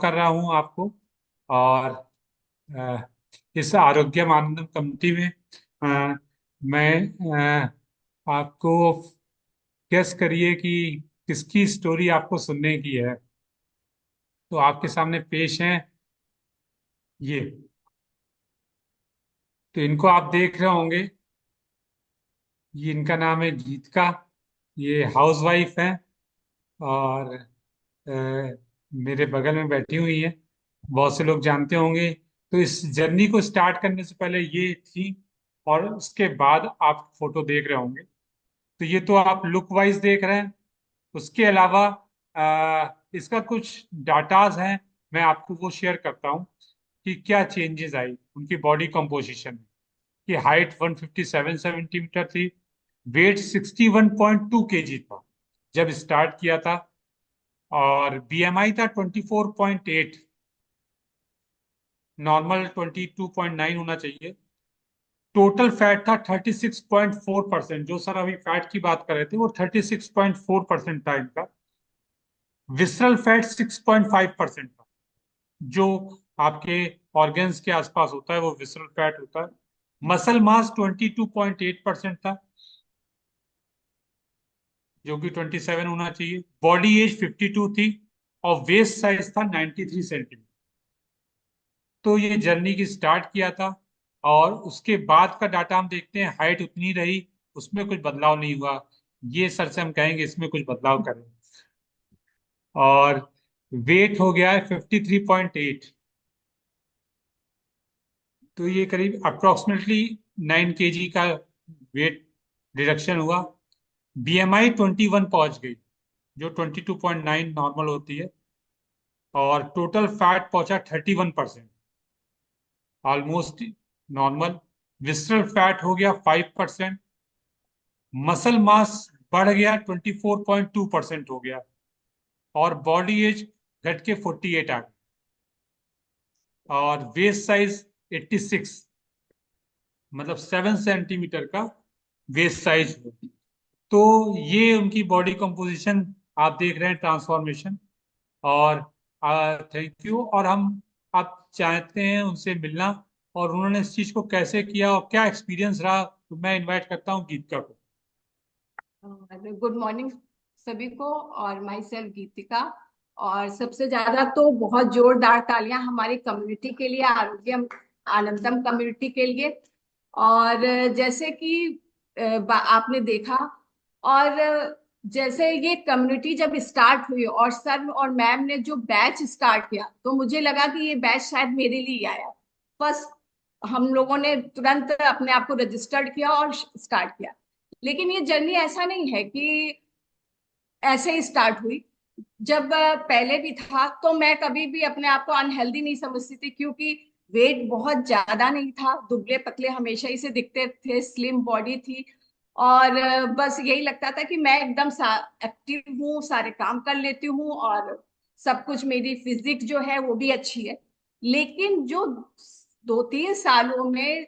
कर रहा हूँ आपको। और अ, इस आरोग्यम आनंदम कमेटी में मैं आपको गेस करिए कि किसकी स्टोरी आपको सुनने की है। तो आपके सामने पेश है ये। तो इनको आप देख रहे होंगे। ये इनका नाम है गीतिका। ये हाउसवाइफ है। और मेरे बगल में बैठी हुई है। बहुत से लोग जानते होंगे। तो इस जर्नी को स्टार्ट करने से पहले ये थी। और उसके बाद आप फोटो देख रहे होंगे। तो ये तो आप लुक वाइज देख रहे हैं। उसके अलावा इसका कुछ डाटाज हैं। मैं आपको वो शेयर करता हूँ कि क्या चेंजेस आई उनकी बॉडी कंपोजिशन में। कि हाइट 157 सेंटीमीटर थी। वेट 61.2 केजी था जब स्टार्ट किया था। और बीएमआई था 24.8। नॉर्मल 22.9 होना चाहिए। टोटल फैट था 36.4%। जो सर अभी फैट की बात कर रहे थे वो 36.4% था इनका। विसरल फैट 6.5% था। जो आपके ऑर्गन्स के आसपास होता है वो विसरल फैट होता है। मसल मास 22.8% था जो कि 27 होना चाहिए। बॉडी एज 52 थी। और वेस्ट साइज था 93 सेंटीमीटर। तो ये जर्नी की स्टार्ट किया था। और उसके बाद का डाटा हम देखते हैं। हाइट उतनी रही। उसमें कुछ बदलाव नहीं हुआ। ये सर से हम कहेंगे इसमें कुछ बदलाव करें। और वेट हो गया है 53.8। तो ये करीब अप्रोक्सीमेटली 9 केजी का वेट रिडक्शन हुआ। बीएमआई 21 पहुंच गई जो 22.9 नॉर्मल होती है। और टोटल फैट पहुंचा 31%। Almost normal. विसरल फैट हो गया 5%। मसल मास बढ़ गया 24.2% हो गया। और बॉडी एज घट के 48 आ गई। और वेस्ट साइज 86। मतलब 7 सेंटीमीटर का वेस्ट साइज हो। तो ये उनकी बॉडी कंपोजिशन आप देख रहे हैं ट्रांसफॉर्मेशन। और थैंक यू। और हम आप चाहते हैं उनसे मिलना। और उन्होंने इस चीज को कैसे किया और क्या एक्सपीरियंस रहा तो मैं इनवाइट करता हूँ गीतिका को। गुड मॉर्निंग सभी को। और माई सेल्फ गीतिका। और सबसे ज्यादा तो बहुत जोरदार तालियां हमारी कम्युनिटी के लिए, आरोग्य आनंदम कम्युनिटी के लिए। और जैसे कि आपने देखा। और जैसे ये कम्युनिटी जब स्टार्ट हुई और सर और मैम ने जो बैच स्टार्ट किया तो मुझे लगा कि ये बैच शायद मेरे लिए आया। बस हम लोगों ने तुरंत अपने आप को रजिस्टर्ड किया और स्टार्ट किया। लेकिन ये जर्नी ऐसा नहीं है कि ऐसे ही स्टार्ट हुई। जब पहले भी था तो मैं कभी भी अपने आप को अनहेल्दी नहीं समझती थी, क्योंकि वेट बहुत ज्यादा नहीं था, दुबले पतले हमेशा ही से दिखते थे, स्लिम बॉडी थी। और बस यही लगता था कि मैं एकदम एक्टिव हूँ, सारे काम कर लेती हूँ और सब कुछ, मेरी फिजिक जो है वो भी अच्छी है। लेकिन जो 2-3 सालों में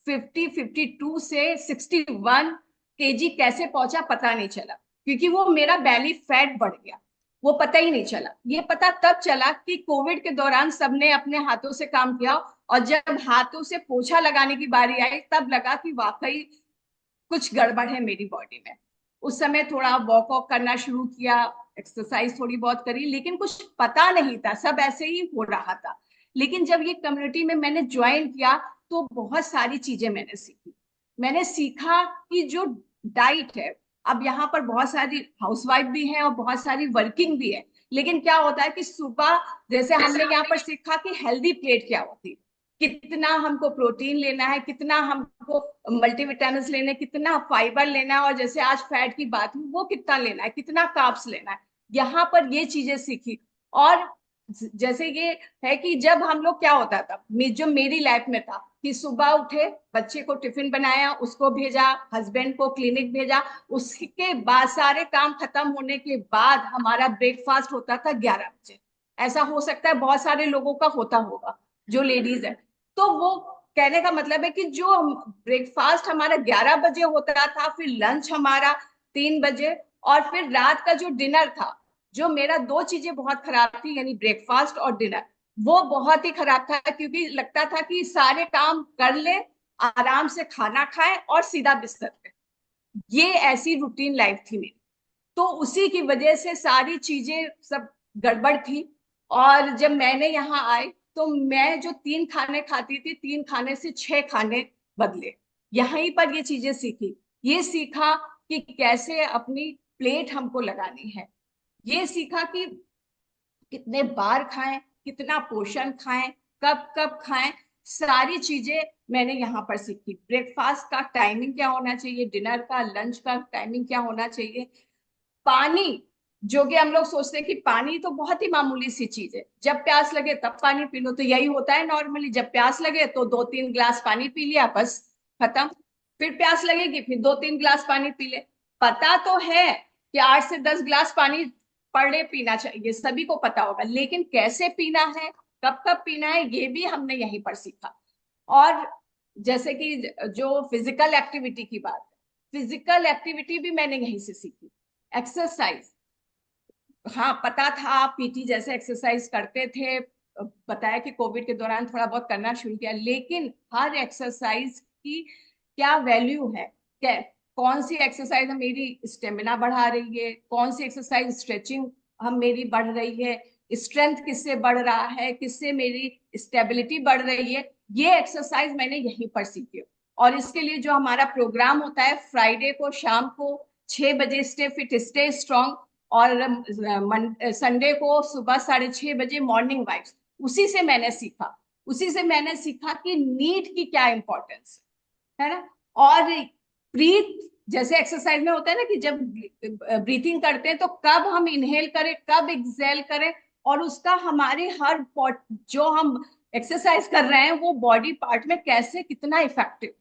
52 से 61 केजी कैसे पहुंचा पता नहीं चला, क्योंकि वो मेरा बैली फैट बढ़ गया। वो पता ही नहीं चला। ये पता तब चला कि कोविड के दौरान सबने अपने हाथों से काम किया, और जब हाथों से पोछा लगाने की बारी आई तब लगा कि वाकई कुछ गड़बड़ है मेरी बॉडी में। उस समय थोड़ा वॉक वॉक करना शुरू किया, एक्सरसाइज थोड़ी बहुत करी, लेकिन कुछ पता नहीं था, सब ऐसे ही हो रहा था। लेकिन जब ये कम्युनिटी में मैंने ज्वाइन किया तो बहुत सारी चीजें मैंने सीखी। मैंने सीखा कि जो डाइट है, अब यहाँ पर बहुत सारी हाउसवाइफ भी हैं और बहुत सारी वर्किंग भी है। लेकिन क्या होता है कि सुबह जैसे हमने यहाँ पर सीखा कि हेल्दी प्लेट क्या होती है, कितना हमको प्रोटीन लेना है, कितना हमको मल्टीविटामिन लेने, कितना फाइबर लेना है, और जैसे आज फैट की बात हुई वो कितना लेना है, कितना कार्ब्स लेना है। यहाँ पर ये चीजें सीखी। और जैसे ये है कि जब हम लोग, क्या होता था जो मेरी लाइफ में था कि सुबह उठे, बच्चे को टिफिन बनाया, उसको भेजा, हस्बैंड को क्लिनिक भेजा, उसके बाद सारे काम खत्म होने के बाद हमारा ब्रेकफास्ट होता था 11 बजे। ऐसा हो सकता है बहुत सारे लोगों का होता होगा जो लेडीज है। तो वो कहने का मतलब है कि जो ब्रेकफास्ट हमारा 11 बजे होता था, फिर लंच हमारा 3 बजे, और फिर रात का जो डिनर था जो मेरा दो चीजें बहुत खराब थी, यानी ब्रेकफास्ट और डिनर, वो बहुत ही खराब था, क्योंकि लगता था कि सारे काम कर ले, आराम से खाना खाए और सीधा बिस्तर पे। ये ऐसी रूटीन लाइफ थी मेरी। तो उसी की वजह से सारी चीजें सब गड़बड़ थी। और जब मैंने यहाँ आई, तो मैं जो 3 खाने खाती थी, 3 खाने से 6 खाने बदले। यहीं पर ये चीजें सीखी। ये सीखा कि कैसे अपनी प्लेट हमको लगानी है। ये सीखा कि कितने बार खाएं, कितना पोषण खाएं, कब कब खाएं। सारी चीजें मैंने यहाँ पर सीखी। ब्रेकफास्ट का टाइमिंग क्या होना चाहिए, डिनर का, लंच का टाइमिंग क्या होना चाहिए। पानी, जो कि हम लोग सोचते हैं कि पानी तो बहुत ही मामूली सी चीज है, जब प्यास लगे तब पानी पी लो, तो यही होता है नॉर्मली, जब प्यास लगे तो 2-3 ग्लास पानी पी लिया, बस खत्म। फिर प्यास लगेगी, फिर 2-3 ग्लास पानी पी ले। पता तो है कि 8 से 10 ग्लास पानी पर डे पीना चाहिए, सभी को पता होगा, लेकिन कैसे पीना है, कब कब पीना है, ये भी हमने यहीं पर सीखा। और जैसे कि जो फिजिकल एक्टिविटी की बात है, फिजिकल एक्टिविटी भी मैंने यहीं से सीखी। एक्सरसाइज, हाँ पता था, पीटी जैसे एक्सरसाइज करते थे, बताया कि कोविड के दौरान थोड़ा बहुत करना शुरू किया, लेकिन हर एक्सरसाइज की क्या वैल्यू है, क्या, कौन सी एक्सरसाइज हम मेरी स्टेमिना बढ़ा रही है, कौन सी एक्सरसाइज स्ट्रेचिंग हम मेरी बढ़ रही है, स्ट्रेंथ किससे बढ़ रहा है, किससे मेरी स्टेबिलिटी बढ़ रही है, ये एक्सरसाइज मैंने यहीं पर सीखी। और इसके लिए जो हमारा प्रोग्राम होता है फ्राइडे को शाम को 6 बजे, स्टे फिट स्टे स्ट्रांग, और संडे को सुबह 6:30 बजे मॉर्निंग वाइब्स, उसी से मैंने सीखा। उसी से मैंने सीखा कि नीट की क्या इंपॉर्टेंस है ना। और ब्रीथ, जैसे एक्सरसाइज में होता है ना कि जब ब्रीथिंग करते हैं तो कब हम इनहेल करें, कब एक्सहेल करें, और उसका हमारे हर जो हम एक्सरसाइज कर रहे हैं वो बॉडी पार्ट में कैसे, कितना इफेक्टिव,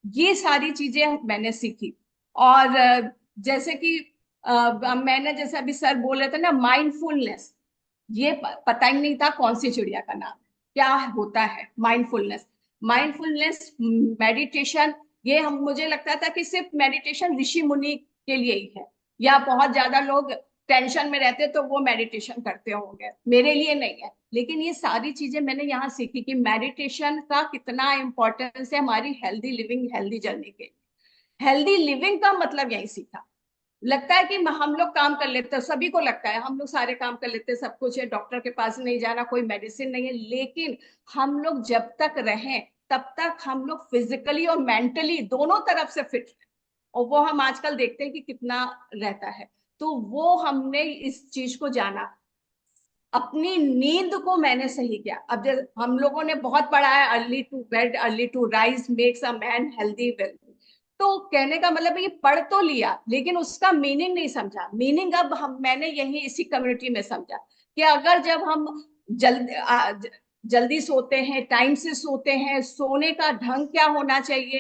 ये सारी चीजें मैंने सीखी। और जैसे कि मैंने, जैसे अभी सर बोल रहे थे ना, माइंडफुलनेस, ये पता ही नहीं था कौन सी चिड़िया का नाम है, क्या होता है माइंडफुलनेस। माइंडफुलनेस मेडिटेशन, ये हम, मुझे लगता था कि सिर्फ मेडिटेशन ऋषि मुनि के लिए ही है, या बहुत ज्यादा लोग टेंशन में रहते तो वो मेडिटेशन करते होंगे, मेरे लिए नहीं है। लेकिन ये सारी चीजें मैंने यहाँ सीखी कि मेडिटेशन का कितना इंपॉर्टेंस है हमारी हेल्दी लिविंग, हेल्दी जर्नी के। हेल्दी लिविंग का मतलब यही सीखा। लगता है कि हम लोग काम कर लेते हैं, सभी को लगता है हम लोग सारे काम कर लेते हैं, सब कुछ है, डॉक्टर के पास नहीं जाना, कोई मेडिसिन नहीं है, लेकिन हम लोग जब तक रहें तब तक हम लोग फिजिकली और मेंटली दोनों तरफ से फिट हैं। और वो हम आजकल देखते हैं कि कितना रहता है। तो वो हमने इस चीज को जाना। अपनी नींद को मैंने सही किया। अब जैसे हम लोगों ने बहुत पढ़ा है, early to bed early to rise makes a man healthy wealthy. तो कहने का मतलब है ये पढ़ तो लिया, लेकिन उसका मीनिंग नहीं समझा। मीनिंग अब हम, मैंने यही इसी कम्युनिटी में समझा कि अगर जब हम जल्दी सोते हैं, टाइम से सोते हैं, सोने का ढंग क्या होना चाहिए,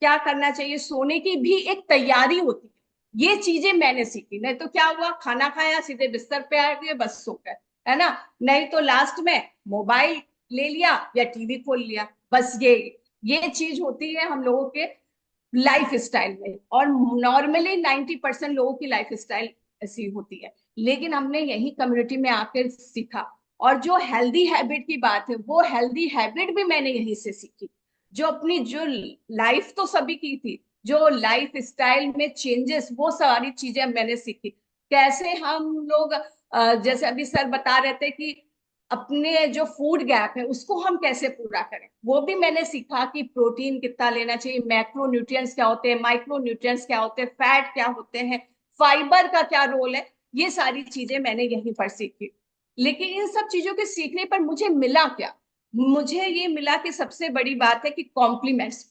क्या करना चाहिए, सोने की भी एक तैयारी होती है। ये चीजें मैंने सीखी। नहीं तो क्या हुआ, खाना खाया, सीधे बिस्तर पे आ गए, बस सो गए, है ना। नहीं तो लास्ट में मोबाइल ले लिया या टीवी खोल लिया, बस ये चीज होती है हम लोगों के लाइफ स्टाइल में। और नॉर्मली 90% लोगों की लाइफ स्टाइल ऐसी होती है। लेकिन हमने यही कम्युनिटी में आकर सीखा। और जो हेल्दी हैबिट की बात है, वो हेल्दी हैबिट भी मैंने यहीं से सीखी। जो अपनी जो लाइफ तो सभी की थी, जो लाइफ स्टाइल में चेंजेस, वो सारी चीजें मैंने सीखी। कैसे हम लोग जैसे अभी सर बता रहे थे कि अपने जो फूड गैप है उसको हम कैसे पूरा करें, वो भी मैंने सीखा कि प्रोटीन कितना लेना चाहिए, मैक्रो न्यूट्रिएंट्स क्या होते हैं, माइक्रो न्यूट्रिएंट्स क्या होते हैं, फैट क्या होते हैं, फाइबर का क्या रोल है। ये सारी चीजें मैंने यहीं पर सीखी। लेकिन इन सब चीजों के सीखने पर मुझे मिला क्या, मुझे ये मिला कि सबसे बड़ी बात है कि कॉम्प्लीमेंट्स,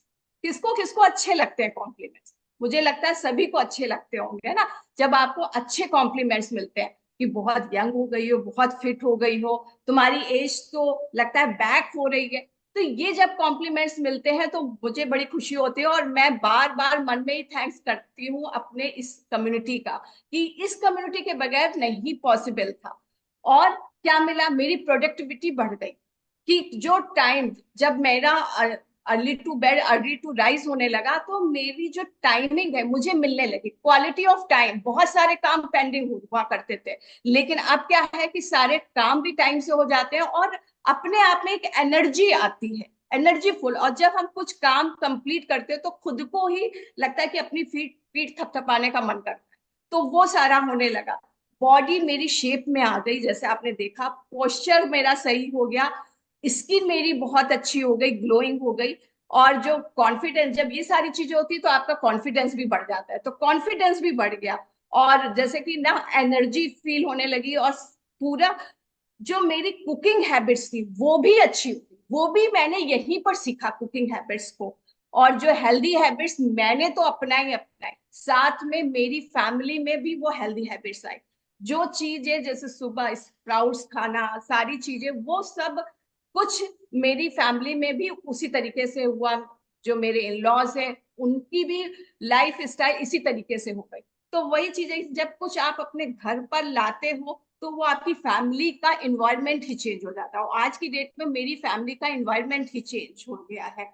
किसको किसको अच्छे लगते हैं कॉम्प्लीमेंट्स। मुझे लगता है सभी को अच्छे लगते होंगे, है ना। जब आपको अच्छे कॉम्प्लीमेंट्स मिलते हैं कि बहुत यंग हो गई हो, बहुत फिट हो गई हो, तुम्हारी एज तो लगता है बैक हो रही है, तो ये जब कॉम्प्लीमेंट्स मिलते हैं तो मुझे बड़ी खुशी होती है। और मैं बार बार मन में ही थैंक्स करती हूँ अपने इस कम्युनिटी का, कि इस कम्युनिटी के बगैर नहीं पॉसिबल था। और क्या मिला, मेरी प्रोडक्टिविटी बढ़ गई। कि जो टाइम, जब मेरा early to bed early to rise होने लगा, तो मेरी जो टाइमिंग है मुझे मिलने लगी, क्वालिटी ऑफ टाइम। बहुत सारे काम पेंडिंग हुआ करते थे, लेकिन अब क्या है कि सारे काम भी टाइम से हो जाते हैं और अपने आप में एक एनर्जी आती है, एनर्जीफुल। और जब हम कुछ काम कंप्लीट करते हैं तो खुद को ही लगता है कि अपनी पीठ पीठ थपथपाने का मन करता है। तो वो सारा होने लगा, बॉडी मेरी शेप में आ गई, जैसे आपने देखा, पोस्चर मेरा सही हो गया, स्किन मेरी बहुत अच्छी हो गई, ग्लोइंग हो गई। और जो कॉन्फिडेंस, जब ये सारी चीजें होती है तो आपका कॉन्फिडेंस भी बढ़ जाता है, तो कॉन्फिडेंस भी बढ़ गया। और जैसे कि ना एनर्जी फील होने लगी, और पूरा जो मेरी कुकिंग हैबिट्स थी वो भी अच्छी हुई, वो भी मैंने यहीं पर सीखा कुकिंग हैबिट्स को। और जो हेल्दी हैबिट्स मैंने तो अपनाई अपनाई, साथ में मेरी फैमिली में भी वो हेल्दी हैबिट्स आई। जो चीजें जैसे सुबह स्प्राउट्स खाना, सारी चीजें वो सब कुछ मेरी फैमिली में भी उसी तरीके से हुआ। जो मेरे इन लॉज है उनकी भी लाइफ स्टाइल इसी तरीके से हो गई। तो वही चीजें जब कुछ आप अपने घर पर लाते हो तो वो आपकी फैमिली का इन्वायरमेंट ही चेंज हो जाता है। और आज की डेट में मेरी फैमिली का इन्वायरमेंट ही चेंज हो गया है।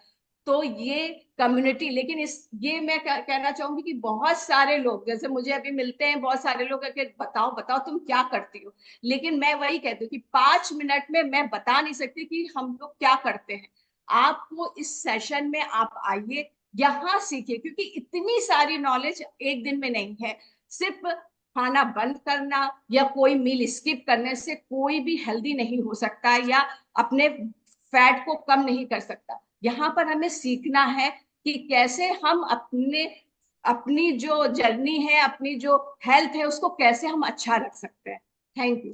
तो ये कम्युनिटी, लेकिन इस ये मैं कहना चाहूंगी कि बहुत सारे लोग जैसे मुझे अभी मिलते हैं, बहुत सारे लोग कि बताओ बताओ तुम क्या करती हो, लेकिन मैं वही कहती हूँ कि 5 मिनट में मैं बता नहीं सकती कि हम लोग क्या करते हैं। आपको इस सेशन में आप आइए, यहाँ सीखिए, क्योंकि इतनी सारी नॉलेज एक दिन में नहीं है। सिर्फ खाना बंद करना या कोई मील स्किप करने से कोई भी हेल्दी नहीं हो सकता, या अपने फैट को कम नहीं कर सकता। यहाँ पर हमें सीखना है कि कैसे हम अपने अपनी जो जर्नी है, अपनी जो हेल्थ है, उसको कैसे हम अच्छा रख सकते हैं। Thank you.